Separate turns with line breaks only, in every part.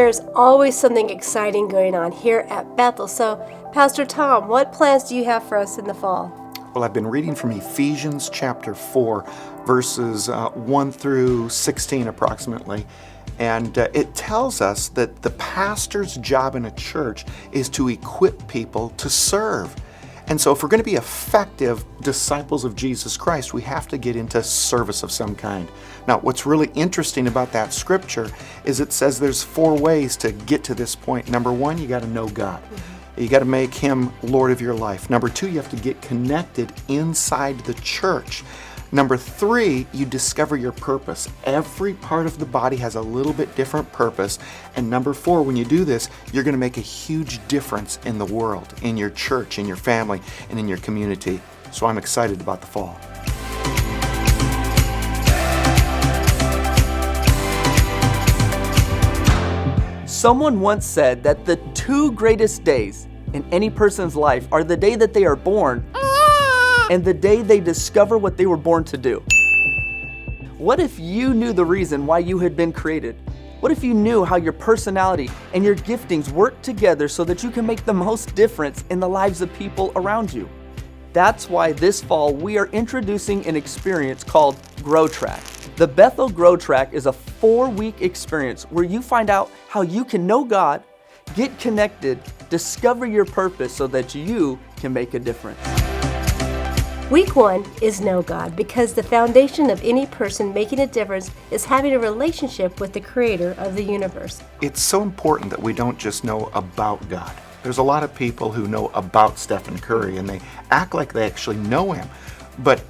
There's always something exciting going on here at Bethel. So, Pastor Tom, what plans do you have for us in the fall?
Well, I've been reading from Ephesians chapter 4, verses 1 through 16 approximately. And it tells us that the pastor's job in a church is to equip people to serve. And so if we're going to be effective disciples of Jesus Christ, we have to get into service of some kind. Now, what's really interesting about that scripture is it says there's 4 ways to get to this point. Number 1, you got to know God. You got to make Him Lord of your life. Number 2, you have to get connected inside the church. Number 3, you discover your purpose. Every part of the body has a little bit different purpose. And number 4, when you do this, you're going to make a huge difference in the world, in your church, in your family, and in your community. So I'm excited about the fall.
Someone once said that the 2 greatest days in any person's life are the day that they are born and the day they discover what they were born to do. What if you knew the reason why you had been created? What if you knew how your personality and your giftings work together so that you can make the most difference in the lives of people around you? That's why this fall we are introducing an experience called Grow Track. The Bethel Grow Track is a 4-week experience where you find out how you can know God, get connected, discover your purpose so that you can make a difference.
Week 1 is know God, because the foundation of any person making a difference is having a relationship with the Creator of the universe.
It's so important that we don't just know about God. There's a lot of people who know about Stephen Curry and they act like they actually know him. But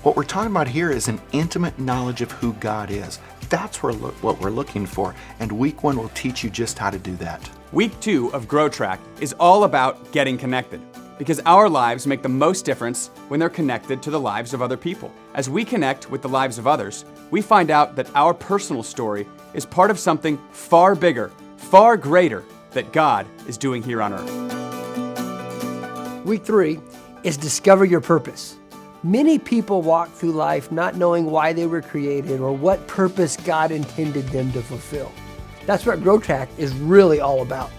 what we're talking about here is an intimate knowledge of who God is. That's what we're looking for, and week 1 will teach you just how to do that.
Week 2 of Grow Track is all about getting connected, because our lives make the most difference when they're connected to the lives of other people. As we connect with the lives of others, we find out that our personal story is part of something far bigger, far greater that God is doing here on earth.
Week 3 is discover your purpose. Many people walk through life not knowing why they were created or what purpose God intended them to fulfill. That's what Grow Track is really all about.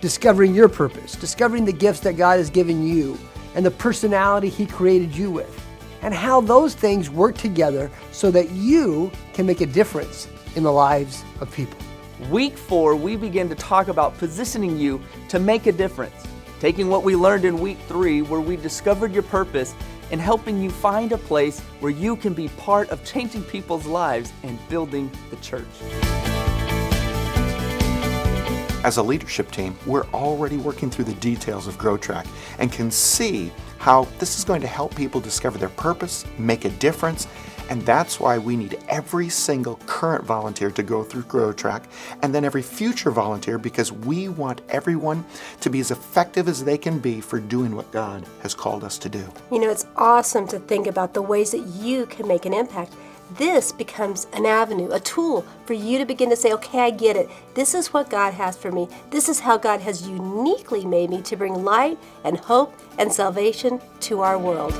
Discovering your purpose, discovering the gifts that God has given you and the personality He created you with, and how those things work together so that you can make a difference in the lives of people.
Week 4, we begin to talk about positioning you to make a difference, taking what we learned in week 3, where we discovered your purpose, and helping you find a place where you can be part of changing people's lives and building the church.
As a leadership team, we're already working through the details of Grow Track and can see how this is going to help people discover their purpose, make a difference, and that's why we need every single current volunteer to go through Grow Track, and then every future volunteer, because we want everyone to be as effective as they can be for doing what God has called us to do.
You know, it's awesome to think about the ways that you can make an impact. This becomes an avenue, a tool for you to begin to say, okay, I get it. This is what God has for me. This is how God has uniquely made me to bring light and hope and salvation to our world.